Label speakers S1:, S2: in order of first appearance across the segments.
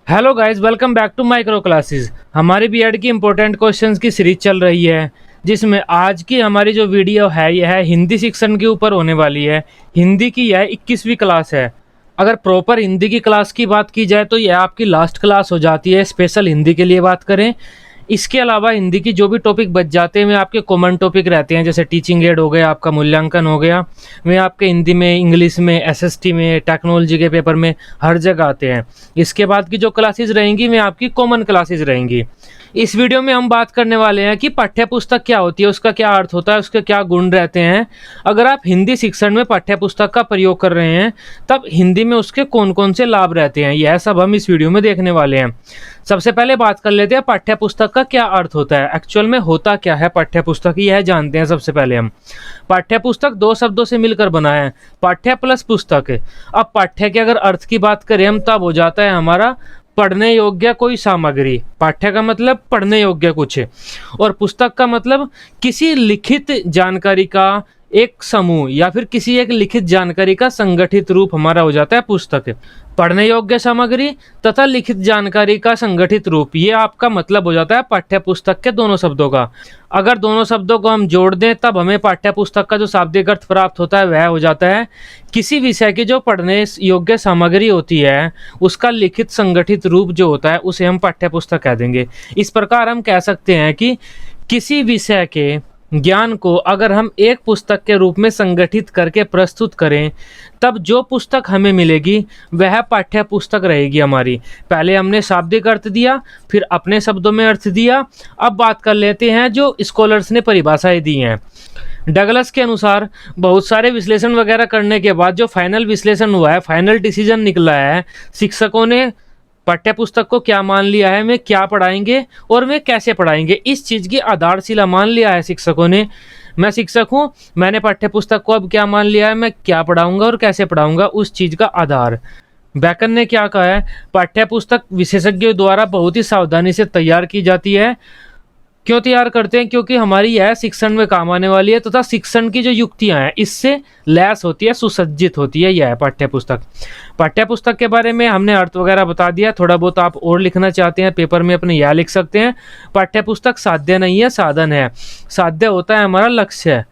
S1: Hello guys, welcome back to micro classes. हमारी BEd की important questions की series चल रही है, जिसमें आज की हमारी जो वीडियो है यह है हिंदी सेक्शन के ऊपर होने वाली है। हिंदी की यह 21वीं क्लास है। अगर प्रॉपर हिंदी की क्लास की बात की जाए तो यह आपकी लास्ट क्लास हो जाती है, स्पेशल हिंदी के लिए बात करें। इसके अलावा हिंदी की जो भी टॉपिक बच जाते हैं वे आपके कॉमन टॉपिक रहते हैं, जैसे टीचिंग एड हो गया, आपका मूल्यांकन हो गया। वे आपके हिंदी में, इंग्लिश में, एसएसटी में, टेक्नोलॉजी के पेपर में हर जगह आते हैं। इसके बाद की जो क्लासेस रहेंगी वे आपकी कॉमन क्लासेस रहेंगी। इस वीडियो में हम बात करने वाले हैं कि पाठ्य पुस्तक क्या होती है, उसका क्या अर्थ होता है, उसके क्या गुण रहते हैं। अगर आप हिंदी शिक्षण में पाठ्य पुस्तक का प्रयोग कर रहे हैं तब हिंदी में उसके कौन कौन से लाभ रहते हैं, यह सब हम इस वीडियो में देखने वाले हैं। सबसे पहले बात कर लेते हैं पाठ्य पुस्तक का क्या अर्थ होता है, एक्चुअल में होता क्या है पाठ्य पुस्तक, यह जानते हैं। सबसे पहले हम पाठ्य पुस्तक दो शब्दों से मिलकर बना है, पाठ्य प्लस पुस्तक। अब पाठ्य के अगर अर्थ की बात करें हम तब हो जाता है हमारा पढ़ने योग्य कोई सामग्री। पाठ्य का मतलब पढ़ने योग्य कुछ है, और पुस्तक का मतलब किसी लिखित जानकारी का एक समूह या फिर किसी एक लिखित जानकारी का संगठित रूप हमारा हो जाता है पुस्तक। पढ़ने योग्य सामग्री तथा लिखित जानकारी का संगठित रूप, ये आपका मतलब हो जाता है पाठ्य पुस्तक के दोनों शब्दों का। अगर दोनों शब्दों को हम जोड़ दें तब हमें पाठ्य पुस्तक का जो शाब्दिक अर्थ प्राप्त होता है वह हो जाता है किसी विषय की जो पढ़ने योग्य सामग्री होती है उसका लिखित संगठित रूप जो होता है उसे हम पाठ्य पुस्तक कह देंगे। इस प्रकार हम कह सकते हैं कि किसी विषय के ज्ञान को अगर हम एक पुस्तक के रूप में संगठित करके प्रस्तुत करें तब जो पुस्तक हमें मिलेगी वह पाठ्य पुस्तक रहेगी हमारी। पहले हमने शाब्दिक अर्थ दिया, फिर अपने शब्दों में अर्थ दिया। अब बात कर लेते हैं जो स्कॉलर्स ने परिभाषाएं दी हैं। डगलस के अनुसार बहुत सारे विश्लेषण वगैरह करने के बाद जो फाइनल विश्लेषण हुआ है, फाइनल डिसीजन निकला है, शिक्षकों ने पाठ्य पुस्तक को क्या मान लिया है, मैं क्या पढ़ाएंगे और मैं कैसे पढ़ाएंगे, इस चीज़ की आधारशिला मान लिया है शिक्षकों ने। मैं शिक्षक हूँ, मैंने पाठ्य पुस्तक को अब क्या मान लिया है, मैं क्या पढ़ाऊंगा और कैसे पढ़ाऊंगा, उस चीज़ का आधार। बैकन ने क्या कहा है, पाठ्य पुस्तक विशेषज्ञों द्वारा बहुत ही सावधानी से तैयार की जाती है। क्यों तैयार करते हैं? क्योंकि हमारी यह शिक्षण में काम आने वाली है तथा शिक्षण की जो युक्तियां हैं इससे लैस होती है, सुसज्जित होती है यह पाठ्य पुस्तक। पाठ्य पुस्तक के बारे में हमने अर्थ वगैरह बता दिया। थोड़ा बहुत आप और लिखना चाहते हैं पेपर में अपने यह लिख सकते हैं, पाठ्य पुस्तक साध्य नहीं है, साधन है। साध्य होता है हमारा लक्ष्य,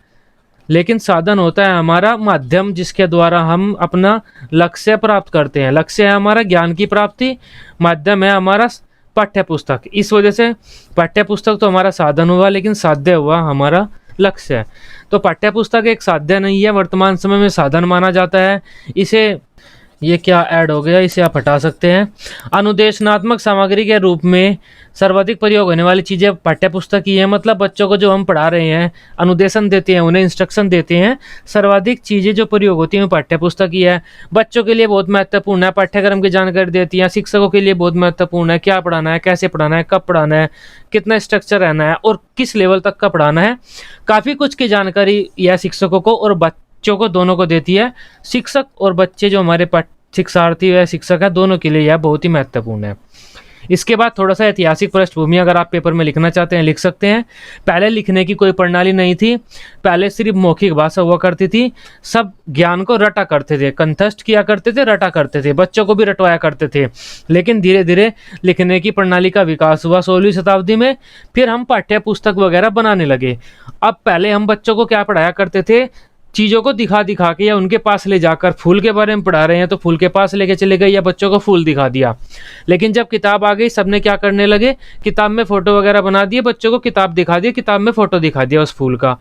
S1: लेकिन साधन होता है हमारा माध्यम जिसके द्वारा हम अपना लक्ष्य प्राप्त करते हैं। लक्ष्य है हमारा ज्ञान की प्राप्ति, माध्यम है हमारा पाठ्य पुस्तक। इस वजह से पाठ्य पुस्तक तो हमारा साधन हुआ, लेकिन साध्य हुआ हमारा लक्ष्य है। तो पाठ्य पुस्तक एक साध्य नहीं है, वर्तमान समय में साधन माना जाता है। इसे, ये क्या ऐड हो गया, इसे आप हटा सकते हैं। अनुदेशनात्मक सामग्री के रूप में सर्वाधिक प्रयोग होने वाली चीज़ें पाठ्य पुस्तक ही है। मतलब बच्चों को जो हम पढ़ा रहे हैं, अनुदेशन देते हैं, उन्हें इंस्ट्रक्शन देते हैं, सर्वाधिक चीज़ें जो प्रयोग होती हैं वो पाठ्य पुस्तक ही है। बच्चों के लिए बहुत महत्वपूर्ण है, पाठ्यक्रम की जानकारी देती है। शिक्षकों के लिए बहुत महत्वपूर्ण है, क्या पढ़ाना है, कैसे पढ़ाना है, कब पढ़ाना है, कितना स्ट्रक्चर रहना है और किस लेवल तक का पढ़ाना है। काफ़ी कुछ की जानकारी यह शिक्षकों को और बच्चों को दोनों को देती है। शिक्षक और बच्चे जो हमारे शिक्षार्थी व शिक्षक है, दोनों के लिए यह बहुत ही महत्वपूर्ण है। इसके बाद थोड़ा सा ऐतिहासिक पृष्ठभूमि अगर आप पेपर में लिखना चाहते हैं लिख सकते हैं। पहले लिखने की कोई प्रणाली नहीं थी, पहले सिर्फ मौखिक भाषा हुआ करती थी। सब ज्ञान को रटा करते थे, कंठस्थ किया करते थे, रटा करते थे, बच्चों को भी रटवाया करते थे। लेकिन धीरे धीरे लिखने की प्रणाली का विकास हुआ 16वीं शताब्दी में, फिर हम पाठ्य पुस्तक वगैरह बनाने लगे। अब पहले हम बच्चों को क्या पढ़ाया करते थे, चीज़ों को दिखा दिखा के या उनके पास ले जाकर। फूल के बारे में पढ़ा रहे हैं तो फूल के पास लेके चले गए या बच्चों को फूल दिखा दिया। लेकिन जब किताब आ गई सबने क्या करने लगे, किताब में फ़ोटो वगैरह बना दिए, बच्चों को किताब दिखा दी, किताब में फ़ोटो दिखा दिया उस फूल का।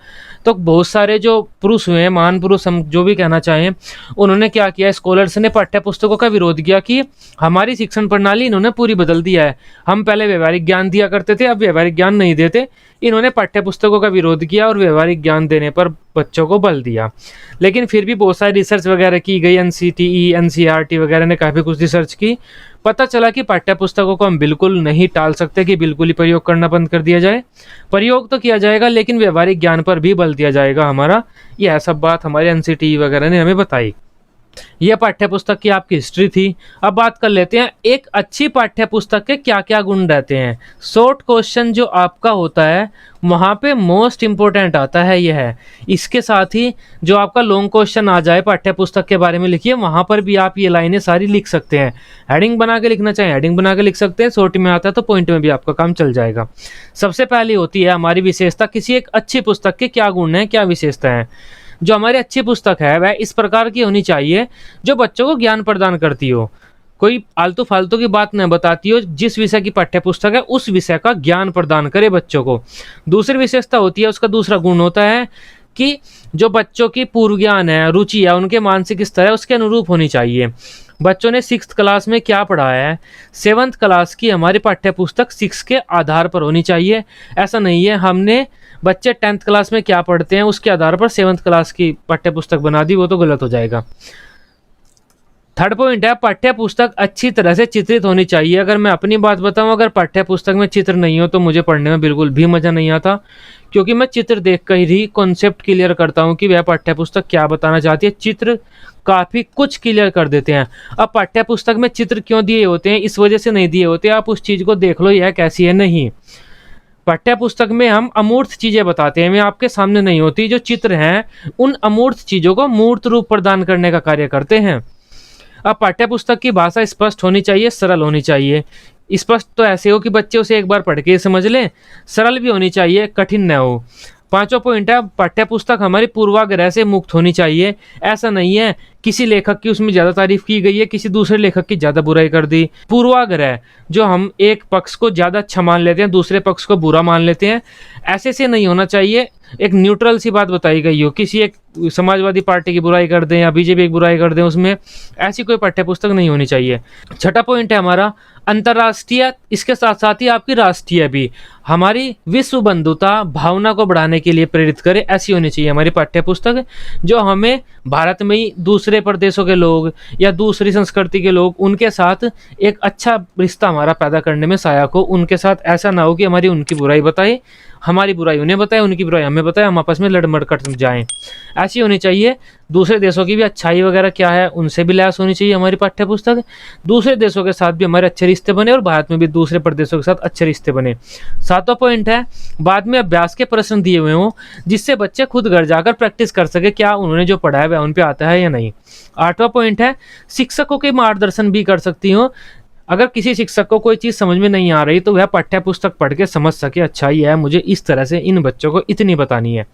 S1: तो बहुत सारे जो पुरुष हुए हैं, महान पुरुष हम जो भी कहना चाहें, उन्होंने क्या किया, स्कॉलर्स ने पाठ्य पुस्तकों का विरोध किया कि हमारी शिक्षण प्रणाली इन्होंने पूरी बदल दिया है। हम पहले व्यवहारिक ज्ञान दिया करते थे, अब व्यवहारिक ज्ञान नहीं देते। इन्होंने पाठ्य पुस्तकों का विरोध किया और व्यवहारिक ज्ञान देने पर बच्चों को बल दिया। लेकिन फिर भी बहुत सारी रिसर्च वगैरह की गई, एनसीटीई, एनसीईआरटी वगैरह ने काफ़ी कुछ रिसर्च की। पता चला कि पाठ्य पुस्तकों को हम बिल्कुल नहीं टाल सकते कि बिल्कुल ही प्रयोग करना बंद कर दिया जाए। प्रयोग तो किया जाएगा लेकिन व्यवहारिक ज्ञान पर भी बल दिया जाएगा हमारा। यह सब बात हमारे एनसीटीई वगैरह ने हमें बताई। यह पाठ्य पुस्तक की आपकी हिस्ट्री थी। अब बात कर लेते हैं एक अच्छी पाठ्य पुस्तक के क्या क्या गुण रहते हैं। शॉर्ट क्वेश्चन जो आपका होता है वहाँ पे मोस्ट इम्पोर्टेंट आता है यह है। इसके साथ ही जो आपका लॉन्ग क्वेश्चन आ जाए पाठ्य पुस्तक के बारे में लिखिए, वहाँ पर भी आप ये लाइनें सारी लिख सकते हैं। हेडिंग बना के लिखना चाहें हेडिंग बना के लिख सकते हैं, शॉर्ट में आता है तो पॉइंट में भी आपका काम चल जाएगा। सबसे पहली होती है हमारी विशेषता, किसी एक अच्छी पुस्तक के क्या गुण हैं, क्या विशेषता है। जो हमारी अच्छी पुस्तक है वह इस प्रकार की होनी चाहिए जो बच्चों को ज्ञान प्रदान करती हो, कोई आलतू फालतू की बात न बताती हो, जिस विषय की पाठ्य पुस्तक है उस विषय का ज्ञान प्रदान करे बच्चों को। दूसरी विशेषता होती है, उसका दूसरा गुण होता है कि जो बच्चों की पूर्व ज्ञान है, रुचि है, उनके मानसिक स्तर है उसके अनुरूप होनी चाहिए। बच्चों ने 6th क्लास में क्या पढ़ा है, 7th क्लास की हमारी पाठ्य पुस्तक 6 के आधार पर होनी चाहिए। ऐसा नहीं है हमने बच्चे 10th क्लास में क्या पढ़ते हैं उसके आधार पर 7th क्लास की पाठ्य पुस्तक बना दी, वो तो गलत हो जाएगा। थर्ड पॉइंट है पाठ्य पुस्तक अच्छी तरह से चित्रित होनी चाहिए। अगर मैं अपनी बात बताऊं, अगर पाठ्य पुस्तक में चित्र नहीं हो तो मुझे पढ़ने में बिल्कुल भी मज़ा नहीं आता, क्योंकि मैं चित्र देख कर ही कॉन्सेप्ट क्लियर करता हूं कि वह पाठ्य पुस्तक क्या बताना चाहती है। चित्र काफ़ी कुछ क्लियर कर देते हैं। अब पाठ्य पुस्तक में चित्र क्यों दिए होते हैं, इस वजह से नहीं दिए होते, आप उस चीज़ को देख लो यह कैसी है। नहीं, पाठ्य पुस्तक में हम अमूर्त चीज़ें बताते हैं, वे आपके सामने नहीं होती। जो चित्र हैं उन अमूर्त चीज़ों को मूर्त रूप प्रदान करने का कार्य करते हैं। अब पाठ्य पुस्तक की भाषा स्पष्ट होनी चाहिए, सरल होनी चाहिए। स्पष्ट तो ऐसे हो कि बच्चे उसे एक बार पढ़ के समझ लें, सरल भी होनी चाहिए, कठिन न हो। पांचवा पॉइंट है पाठ्य पुस्तक हमारी पूर्वाग्रह से मुक्त होनी चाहिए। ऐसा नहीं है किसी लेखक की उसमें ज़्यादा तारीफ की गई है, किसी दूसरे लेखक की ज़्यादा बुराई कर दी। पूर्वाग्रह, जो हम एक पक्ष को ज़्यादा अच्छा मान लेते हैं, दूसरे पक्ष को बुरा मान लेते हैं, ऐसे से नहीं होना चाहिए। एक न्यूट्रल सी बात बताई गई हो, किसी एक समाजवादी पार्टी की बुराई कर दें या बीजेपी की बुराई कर दें, उसमें ऐसी कोई पाठ्य पुस्तक नहीं होनी चाहिए। छठा पॉइंट है हमारा अंतर्राष्ट्रीय, इसके साथ साथ ही आपकी राष्ट्रीय भी। हमारी विश्व बंधुता भावना को बढ़ाने के लिए प्रेरित करे, ऐसी होनी चाहिए हमारी पाठ्य पुस्तक, जो हमें भारत में ही दूसरे प्रदेशों के लोग या दूसरी संस्कृति के लोग, उनके साथ एक अच्छा रिश्ता हमारा पैदा करने में सहायक हो। उनके साथ ऐसा ना हो कि हमारी उनकी बुराई बताए, हमारी बुराई उन्हें बताए, उनकी बुराई हमें बताए, हम आपस में लड़ मड़ कर जाएं। ऐसी होनी चाहिए। दूसरे देशों की भी अच्छाई वगैरह क्या है उनसे भी लैस होनी चाहिए हमारी पाठ्य पुस्तक। दूसरे देशों के साथ भी हमारे अच्छे रिश्ते बने और भारत में भी दूसरे प्रदेशों के साथ अच्छे रिश्ते बने। सातवां पॉइंट है बाद में अभ्यास के प्रश्न दिए हुए हों, जिससे बच्चे खुद घर जाकर प्रैक्टिस कर सके क्या उन्होंने जो पढ़ा है वह उन पे आता है या नहीं। आठवां पॉइंट है शिक्षकों के मार्गदर्शन भी कर सकती हो। अगर किसी शिक्षक को कोई चीज़ समझ में नहीं आ रही तो वह पाठ्य पुस्तक पढ़ के समझ सके, अच्छा ही है मुझे इस तरह से इन बच्चों को इतनी बतानी है।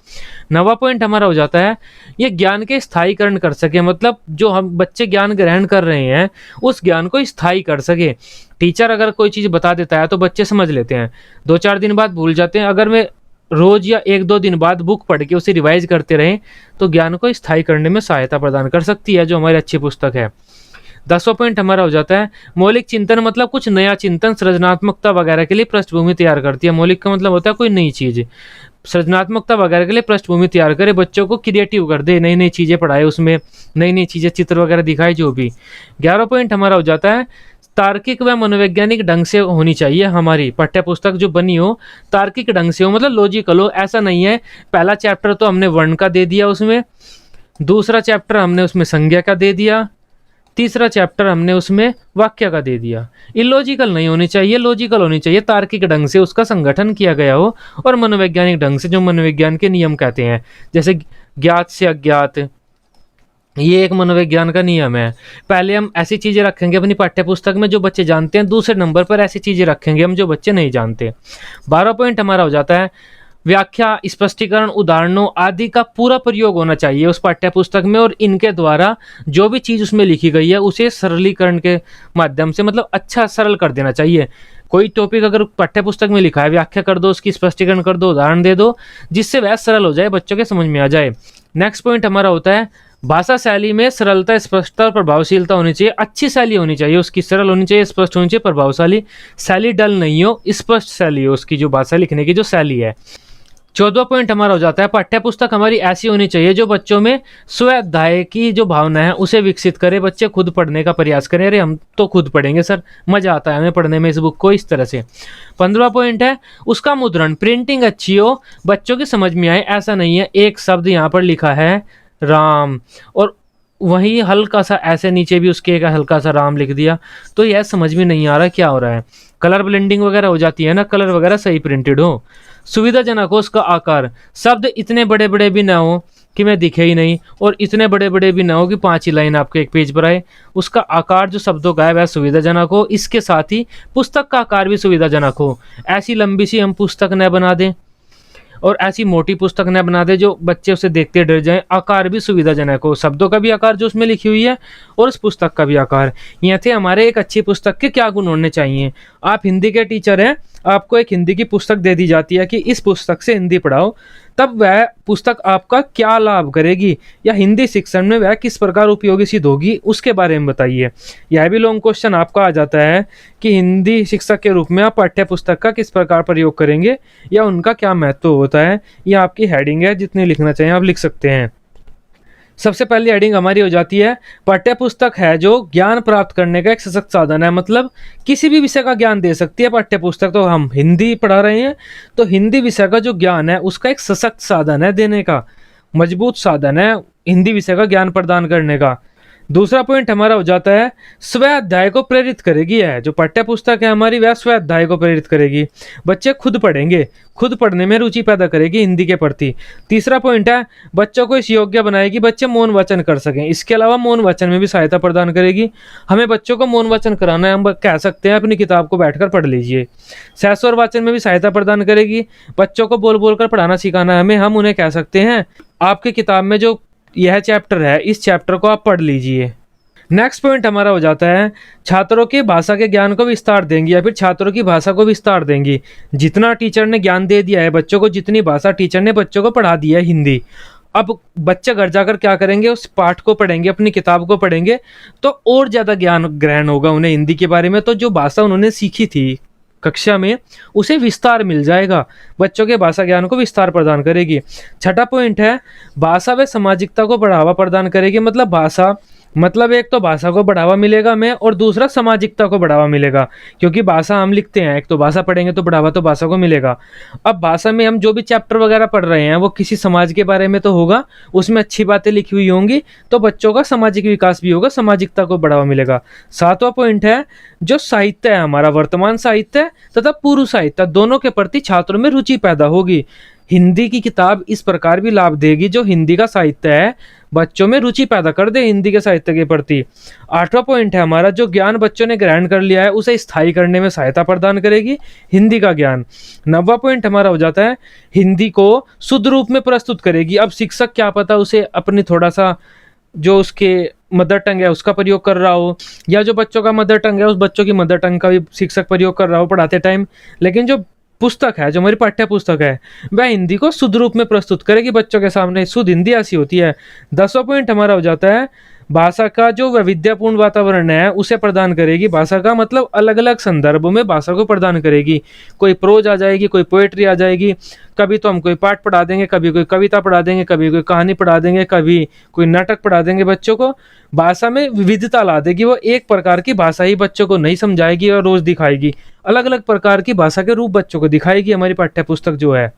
S1: नवा पॉइंट हमारा हो जाता है ये ज्ञान के स्थायीकरण कर सके, मतलब जो हम बच्चे ज्ञान ग्रहण कर रहे हैं उस ज्ञान को स्थायी कर सके। टीचर अगर कोई चीज़ बता देता है तो बच्चे समझ लेते हैं, 2-4 दिन बाद भूल जाते हैं। अगर वे रोज या 1-2 दिन बाद बुक पढ़ के उसे रिवाइज करते रहें तो ज्ञान को स्थायी करने में सहायता प्रदान कर सकती है जो हमारी अच्छी पुस्तक है। 10वां पॉइंट हमारा हो जाता है मौलिक चिंतन, मतलब कुछ नया चिंतन, सृजनात्मकता वगैरह के लिए पृष्ठभूमि तैयार करती है। मौलिक का मतलब होता है कोई नई चीज़, सृजनात्मकता वगैरह के लिए पृष्ठभूमि तैयार करे, बच्चों को क्रिएटिव कर दे, नई नई चीज़ें पढ़ाए, उसमें नई नई चीज़ें चित्र वगैरह दिखाए जो भी। 11वां पॉइंट हमारा हो जाता है तार्किक व मनोवैज्ञानिक ढंग से होनी चाहिए हमारी पाठ्य पुस्तक जो बनी हो, तार्किक ढंग से हो, मतलब लॉजिकल हो। ऐसा नहीं है पहला चैप्टर तो हमने वर्ण का दे दिया उसमें, दूसरा चैप्टर हमने उसमें संज्ञा का दे दिया, तीसरा चैप्टर हमने उसमें वाक्य का दे दिया। इलॉजिकल नहीं होनी चाहिए, लॉजिकल होनी चाहिए, तार्किक ढंग से उसका संगठन किया गया हो और मनोवैज्ञानिक ढंग से, जो मनोविज्ञान के नियम कहते हैं, जैसे ज्ञात से अज्ञात, ये एक मनोविज्ञान का नियम है। पहले हम ऐसी चीज़ें रखेंगे अपनी पाठ्य पुस्तक में जो बच्चे जानते हैं, दूसरे नंबर पर ऐसी चीज़ें रखेंगे हम जो बच्चे नहीं जानते। 12वां पॉइंट हमारा हो जाता है व्याख्या, स्पष्टीकरण, उदाहरणों आदि का पूरा प्रयोग होना चाहिए उस पाठ्य पुस्तक में, और इनके द्वारा जो भी चीज़ उसमें लिखी गई है उसे सरलीकरण के माध्यम से, मतलब अच्छा सरल कर देना चाहिए। कोई टॉपिक अगर पाठ्य पुस्तक में लिखा है, व्याख्या कर दो, उसकी स्पष्टीकरण कर दो, उदाहरण दे दो, जिससे वह सरल हो जाए, बच्चों के समझ में आ जाए। नेक्स्ट पॉइंट हमारा होता है भाषा शैली में सरलता, स्पष्टता और प्रभावशीलता होनी चाहिए। अच्छी शैली होनी चाहिए उसकी, सरल होनी चाहिए, स्पष्ट होनी चाहिए, प्रभावशाली। शैली डल नहीं हो, स्पष्ट शैली हो उसकी, जो भाषा लिखने की जो शैली है। 14वां पॉइंट हमारा हो जाता है पाठ्य पुस्तक हमारी ऐसी होनी चाहिए जो बच्चों में स्वाध्याय की जो भावना है उसे विकसित करे, बच्चे खुद पढ़ने का प्रयास करें। अरे हम तो खुद पढ़ेंगे सर, मजा आता है हमें पढ़ने में इस बुक को, इस तरह से। 15वां पॉइंट है उसका मुद्रण, प्रिंटिंग अच्छी हो, बच्चों की समझ में आए। ऐसा नहीं है एक शब्द यहाँ पर लिखा है राम और वहीं हल्का सा ऐसे नीचे भी उसके एक हल्का सा राम लिख दिया, तो यह समझ में नहीं आ रहा क्या हो रहा है। कलर ब्लेंडिंग वगैरह हो जाती है ना, कलर वगैरह सही प्रिंटेड हो। सुविधाजनक हो उसका आकार, शब्द इतने बड़े बड़े भी ना हो कि मैं दिखे ही नहीं, और इतने बड़े बड़े भी ना हो कि 5 ही लाइन आपके एक पेज पर आए। उसका आकार जो शब्दों का है वह सुविधाजनक हो, इसके साथ ही पुस्तक का आकार भी सुविधाजनक हो। ऐसी लंबी सी हम पुस्तक न बना दें और ऐसी मोटी पुस्तक न बना दे जो बच्चे उसे देखते डर जाएं। आकार भी सुविधाजनक हो, शब्दों का भी आकार जो उसमें लिखी हुई है और उस पुस्तक का भी आकार। ये थे हमारे एक अच्छी पुस्तक के क्या गुण होने चाहिए। आप हिंदी के टीचर हैं, आपको एक हिंदी की पुस्तक दे दी जाती है कि इस पुस्तक से हिंदी पढ़ाओ, तब वह पुस्तक आपका क्या लाभ करेगी या हिंदी शिक्षण में वह किस प्रकार उपयोगी सिद्ध होगी, उसके बारे में बताइए। यह भी लॉन्ग क्वेश्चन आपका आ जाता है कि हिंदी शिक्षक के रूप में आप पाठ्य पुस्तक का किस प्रकार प्रयोग करेंगे या उनका क्या महत्व होता है। यह आपकी हेडिंग है, जितनी लिखना चाहिए आप लिख सकते हैं। सबसे पहली हेडिंग हमारी हो जाती है, पाठ्य पुस्तक है जो ज्ञान प्राप्त करने का एक सशक्त साधन है। मतलब किसी भी विषय का ज्ञान दे सकती है पाठ्य पुस्तक। तो हम हिंदी पढ़ा रहे हैं तो हिंदी विषय का जो ज्ञान है उसका एक सशक्त साधन है देने का, मजबूत साधन है हिंदी विषय का ज्ञान प्रदान करने का। दूसरा पॉइंट हमारा हो जाता है, स्व अध्याय को प्रेरित करेगी। है जो पाठ्य पुस्तक है हमारी वह स्व अध्याय को प्रेरित करेगी, बच्चे खुद पढ़ेंगे, खुद पढ़ने में रुचि पैदा करेगी हिंदी के प्रति। तीसरा पॉइंट है, बच्चों को इस योग्य बनाएगी बच्चे मौन वाचन कर सकें। इसके अलावा मौन वाचन में भी सहायता प्रदान करेगी। हमें बच्चों को मौन वाचन कराना है, हम कह सकते हैं अपनी किताब को बैठकर पढ़ लीजिए। सहस्वर वाचन में भी सहायता प्रदान करेगी। बच्चों को बोल बोल कर पढ़ाना सिखाना है हमें, हम उन्हें कह सकते हैं आपकी किताब में जो यह चैप्टर है इस चैप्टर को आप पढ़ लीजिए। नेक्स्ट पॉइंट हमारा हो जाता है, छात्रों के भाषा के ज्ञान को विस्तार देंगी या फिर छात्रों की भाषा को विस्तार देंगी। जितना टीचर ने ज्ञान दे दिया है बच्चों को, जितनी भाषा टीचर ने बच्चों को पढ़ा दी है हिंदी, अब बच्चे घर जाकर क्या करेंगे, उस पाठ को पढ़ेंगे, अपनी किताब को पढ़ेंगे तो और ज़्यादा ज्ञान ग्रहण होगा उन्हें हिंदी के बारे में। तो जो भाषा उन्होंने सीखी थी कक्षा में उसे विस्तार मिल जाएगा, बच्चों के भाषा ज्ञान को विस्तार प्रदान करेगी। छठा पॉइंट है, भाषा व सामाजिकता को बढ़ावा प्रदान करेगी। मतलब भाषा, मतलब एक तो भाषा को बढ़ावा मिलेगा हमें और दूसरा सामाजिकता को बढ़ावा मिलेगा, क्योंकि भाषा हम लिखते हैं, एक तो भाषा पढ़ेंगे तो बढ़ावा तो भाषा को मिलेगा। अब भाषा में हम जो भी चैप्टर वगैरह पढ़ रहे हैं वो किसी समाज के बारे में तो होगा, उसमें अच्छी बातें लिखी हुई होंगी तो बच्चों का सामाजिक विकास भी होगा, सामाजिकता को बढ़ावा मिलेगा। सातवां पॉइंट है, जो साहित्य है हमारा, वर्तमान साहित्य तथा पूर्व साहित्य दोनों के प्रति छात्रों में रुचि पैदा होगी। हिंदी की किताब इस प्रकार भी लाभ देगी, जो हिंदी का साहित्य है बच्चों में रुचि पैदा कर दे हिंदी के साहित्य के प्रति। आठवां पॉइंट है हमारा, जो ज्ञान बच्चों ने ग्रहण कर लिया है उसे स्थायी करने में सहायता प्रदान करेगी हिंदी का ज्ञान। नौवां पॉइंट हमारा हो जाता है, हिंदी को शुद्ध रूप में प्रस्तुत करेगी। अब शिक्षक क्या पता उसे अपनी थोड़ा सा जो उसके मदर टंग है उसका प्रयोग कर रहा हो, या जो बच्चों का मदर टंग है उस बच्चों की मदर टंग का भी शिक्षक प्रयोग कर रहा हो पढ़ाते टाइम, लेकिन जो पुस्तक है, जो हमारी पाठ्य पुस्तक है, वह हिंदी को शुद्ध रूप में प्रस्तुत करेगी बच्चों के सामने। शुद्ध हिंदी ऐसी होती है। 10वां पॉइंट हमारा हो जाता है, भाषा का जो वैविध्यपूर्ण वातावरण है उसे प्रदान करेगी। भाषा का मतलब अलग अलग संदर्भों में भाषा को प्रदान करेगी। कोई प्रोज आ जाएगी, कोई पोएट्री आ जाएगी, कभी तो हम कोई पाठ पढ़ा देंगे, कभी कोई कविता पढ़ा देंगे, कभी कोई कहानी पढ़ा देंगे, कभी कोई नाटक पढ़ा देंगे। बच्चों को भाषा में विविधता ला देगी। वो एक प्रकार की भाषा ही बच्चों को नहीं समझाएगी और रोज दिखाएगी, अलग अलग प्रकार की भाषा के रूप बच्चों को दिखाएगी हमारी पाठ्य पुस्तक जो है।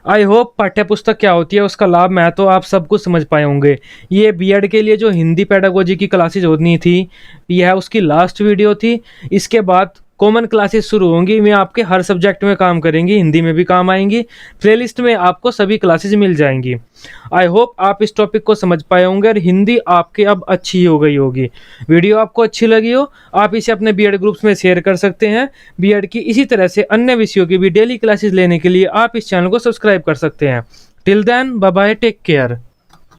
S1: आई होप पाठ्य पुस्तक क्या होती है उसका लाभ मैं तो आप सब कुछ समझ पाए होंगे। ये बीएड के लिए जो हिंदी पेडागोजी की क्लासेज होनी थी यह उसकी लास्ट वीडियो थी। इसके बाद कॉमन क्लासेस शुरू होंगी, मैं आपके हर सब्जेक्ट में काम करेंगी, हिंदी में भी काम आएंगी। प्लेलिस्ट में आपको सभी क्लासेज मिल जाएंगी। आई होप आप इस टॉपिक को समझ पाए होंगे और हिंदी आपकी अब अच्छी हो गई होगी। वीडियो आपको अच्छी लगी हो आप इसे अपने बीएड ग्रुप्स में शेयर कर सकते हैं। बीएड की इसी तरह से अन्य विषयों की भी डेली क्लासेज लेने के लिए आप इस चैनल को सब्सक्राइब कर सकते हैं। Till then bye bye, take care.